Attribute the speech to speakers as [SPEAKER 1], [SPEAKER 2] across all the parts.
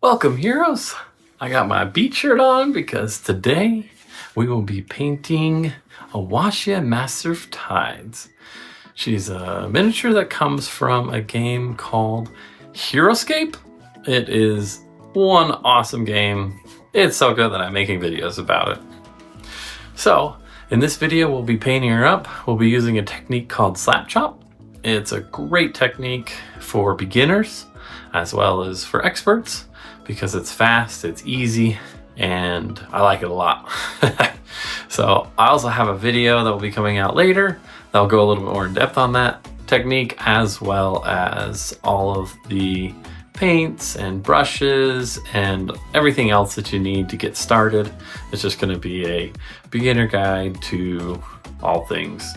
[SPEAKER 1] Welcome, heroes! I got my beach shirt on because today we will be painting Ewashia Master of Tides. She's a miniature that comes from a game called Heroscape. It is one awesome game. It's so good that I'm making videos about it. So, in this video we'll be painting her up. We'll be using a technique called slap chop. It's a great technique for beginners as well as for experts, because it's fast, it's easy, and I like it a lot. So I also have a video that will be coming out later that'll go a little bit more in depth on that technique, as well as all of the paints and brushes and everything else that you need to get started. It's just going to be a beginner guide to all things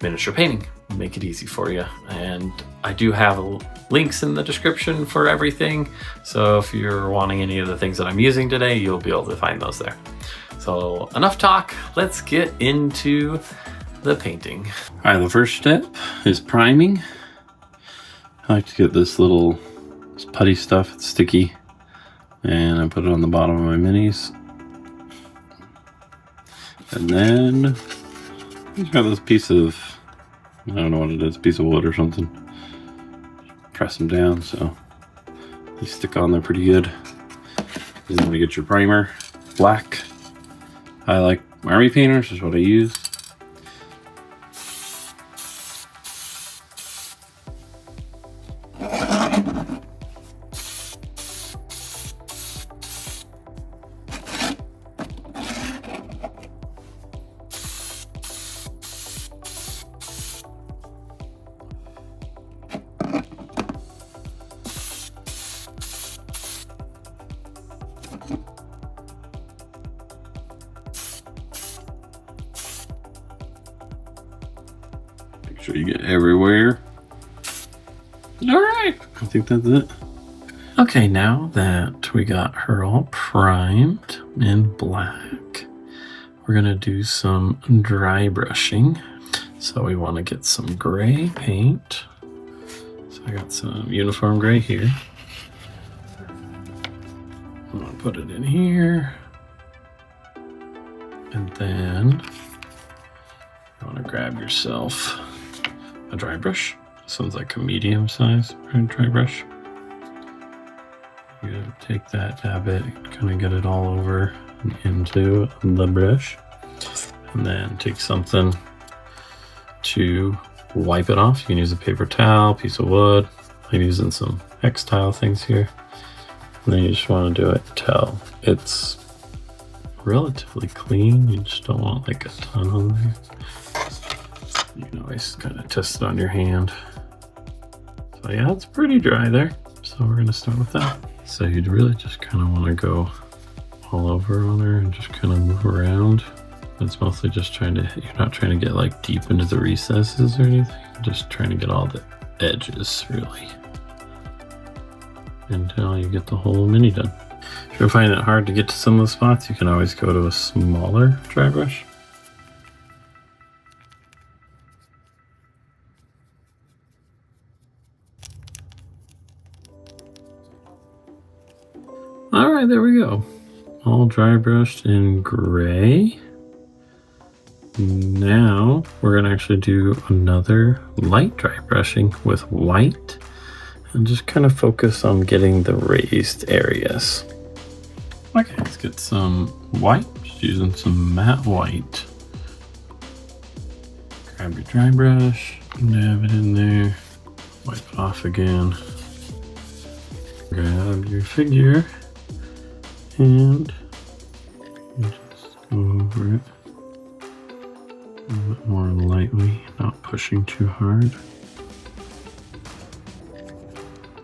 [SPEAKER 1] miniature painting. Make it easy for you. And I do have links in the description for everything, so if you're wanting any of the things that I'm using today, you'll be able to find those there. So enough talk, let's get into the painting. All right, the first step is priming. I like to get this putty stuff, it's sticky, and I put it on the bottom of my minis. And then I just got this piece of, I don't know what it is, a piece of wood or something. Press them down so they stick on there pretty good. Then when you get your primer, black. I like army painters, is what I use. Make sure you get everywhere. All right, I think that's it. Okay, now that we got her all primed in black, we're gonna do some dry brushing. So we want to get some gray paint. So I got some uniform gray here. I'm gonna put it in here. And then you want to grab yourself a dry brush. This one's like a medium size dry brush. You gotta take that, dab it, kind of get it all over and into the brush. And then take something to wipe it off. You can use a paper towel, piece of wood. I'm using some X tile things here. And then you just want to do it till it's relatively clean. You just don't want like a ton on there. You can always kind of test it on your hand. So yeah, it's pretty dry there. So we're gonna start with that. So you'd really just kind of want to go all over on her and just kind of move around. It's mostly just you're not trying to get like deep into the recesses or anything. You're just trying to get all the edges really until you get the whole mini done. If you're finding it hard to get to some of the spots, you can always go to a smaller dry brush. All right, there we go. All dry brushed in gray. Now we're gonna actually do another light dry brushing with white and just kind of focus on getting the raised areas. Okay, let's get some white, just using some matte white. Grab your dry brush, dab it in there, wipe it off again. Grab your figure and just go over it a little bit more lightly, not pushing too hard.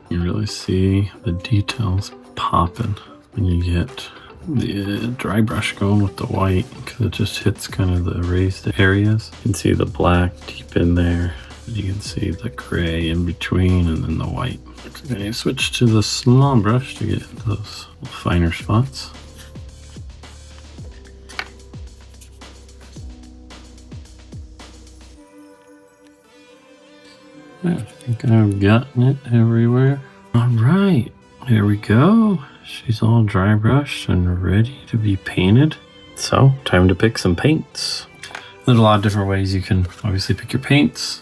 [SPEAKER 1] You really see the details popping when you get the dry brush going with the white, because it just hits kind of the raised areas. You can see the black deep in there. You can see the gray in between, and then the white. Okay, switch to the small brush to get those finer spots. I think I've gotten it everywhere. All right, there we go. she's all dry brushed and ready to be painted. So, time to pick some paints. There's a lot of different ways you can obviously pick your paints.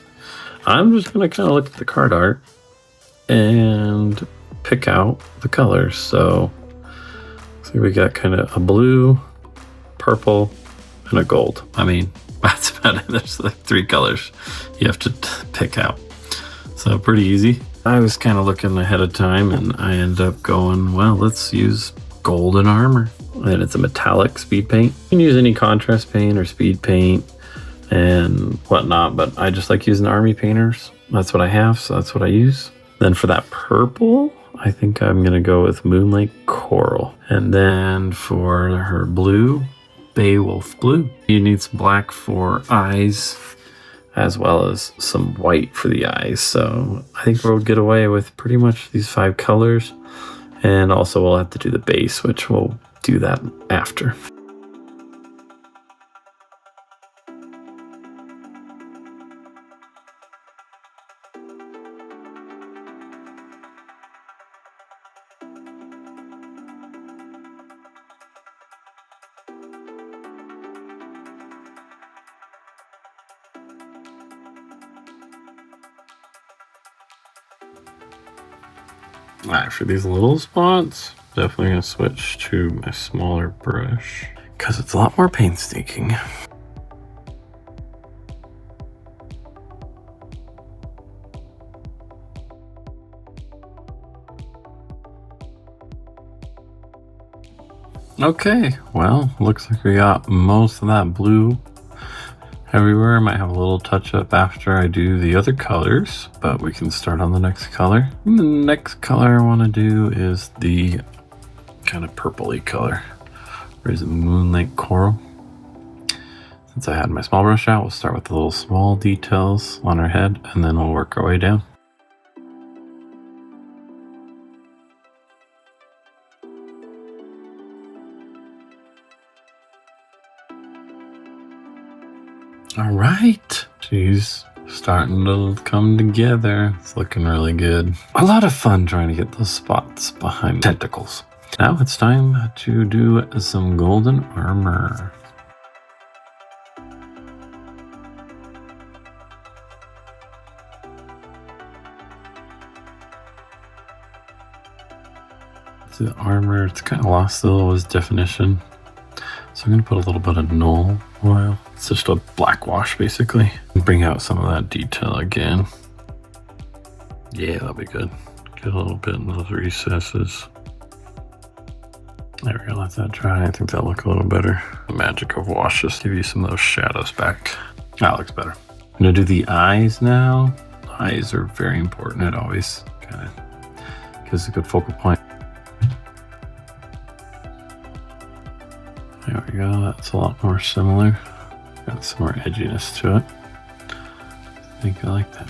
[SPEAKER 1] I'm just going to kind of look at the card art and pick out the colors. So we got kind of a blue, purple, and a gold. I mean, that's about it. There's like 3 colors you have to pick out. So pretty easy. I was kind of looking ahead of time and I ended up going, well, let's use golden armor. And it's a metallic speed paint. You can use any contrast paint or speed paint and whatnot, but I just like using army painters. That's what I have, so that's what I use. Then for that purple, I think I'm gonna go with Moonlight Coral. And then for her blue, Beowulf Blue. You need some black for eyes, as well as some white for the eyes. So I think we'll get away with pretty much these 5 colors. And also we'll have to do the base, which we'll do that after. Alright, for these little spots, definitely gonna switch to my smaller brush because it's a lot more painstaking. Okay, well, looks like we got most of that blue everywhere. I might have a little touch up after I do the other colors, but we can start on the next color. And the next color I want to do is the kind of purpley color. Where is it? Moonlight Coral. Since I had my small brush out, we'll start with the little small details on her head, and then we'll work our way down. All right, she's starting to come together. It's looking really good. A lot of fun trying to get those spots behind tentacles. Now it's time to do some golden armor. The armor, it's kind of lost a little of its definition. So I'm going to put a little bit of null oil. It's just a black wash basically. Bring out some of that detail again. Yeah, that'll be good. Get a little bit in those recesses. There we go, let that dry. I think that'll look a little better. The magic of wash just give you some of those shadows back. That looks better. I'm going to do the eyes now. Eyes are very important. It always kind of gives a good focal point. There we go, that's a lot more similar. Got some more edginess to it. I think I like that.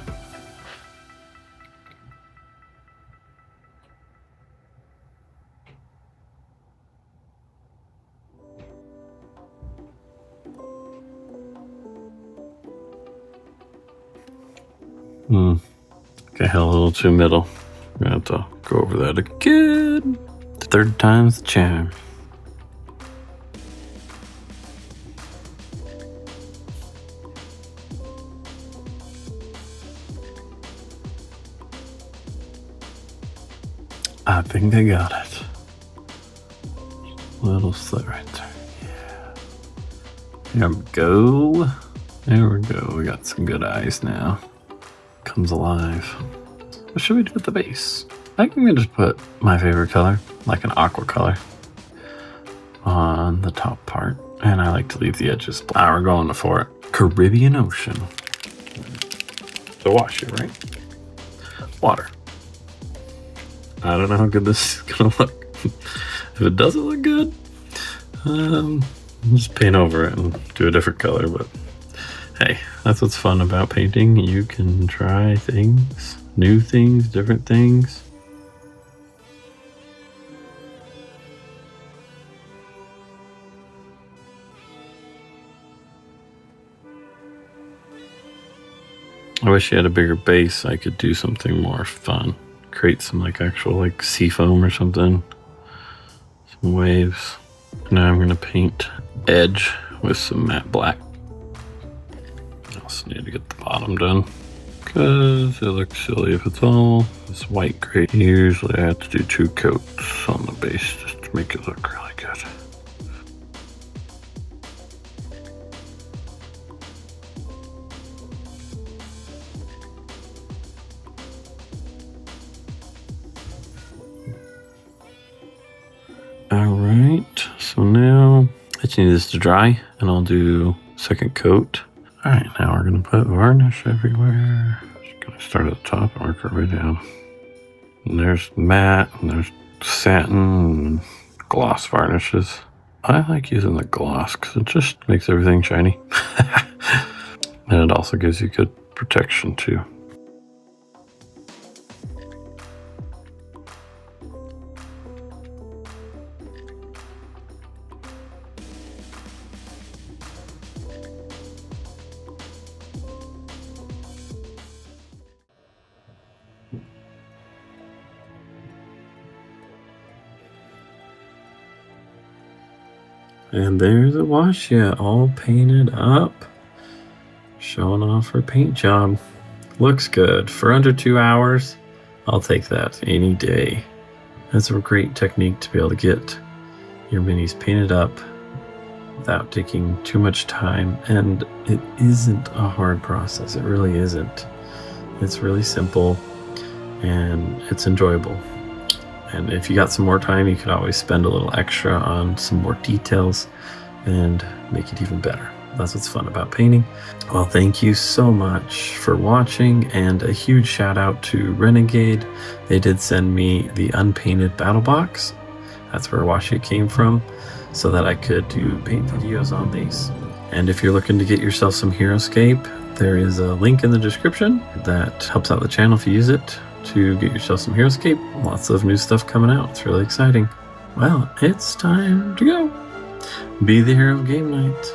[SPEAKER 1] Okay, a little too middle. I'm gonna have to go over that again. 3rd time's the charm. I think I got it. Little slit right there. Yeah. There we go. There we go. We got some good eyes now. Comes alive. What should we do with the base? I think I'm gonna just put my favorite color, like an aqua color, on the top part. And I like to leave the edges black. Now we're going for it. Caribbean Ocean. Ewashia, right? Water. I don't know how good this is gonna look. If it doesn't look good, I'll just paint over it and do a different color, but hey, that's what's fun about painting. You can try things, new things, different things. I wish you had a bigger base. I could do something more fun. Create some like actual like sea foam or something. waves. Now I'm gonna paint edge with some matte black. I also need to get the bottom done because it looks silly if it's all this white gray. Usually I have to do 2 coats on the base just to make it look really good. Alright, so now I just need this to dry and I'll do 2nd coat. Alright, now we're going to put varnish everywhere. Just going to start at the top and work our way down. And there's matte, and there's satin, and gloss varnishes. I like using the gloss because it just makes everything shiny. And it also gives you good protection too. And there's Ewashia all painted up, showing off her paint job. Looks good. For under 2 hours, I'll take that any day. That's a great technique to be able to get your minis painted up without taking too much time. And it isn't a hard process. It really isn't. It's really simple and it's enjoyable. And if you got some more time, you could always spend a little extra on some more details and make it even better. That's what's fun about painting. Well, thank you so much for watching, and a huge shout out to Renegade. They did send me the unpainted battle box. That's where Ewashia came from, so that I could do paint videos on these. And if you're looking to get yourself some Heroscape, there is a link in the description that helps out the channel if you use it to get yourself some Heroscape. Lots of new stuff coming out. It's really exciting. Well, it's time to go. Be the hero of game night.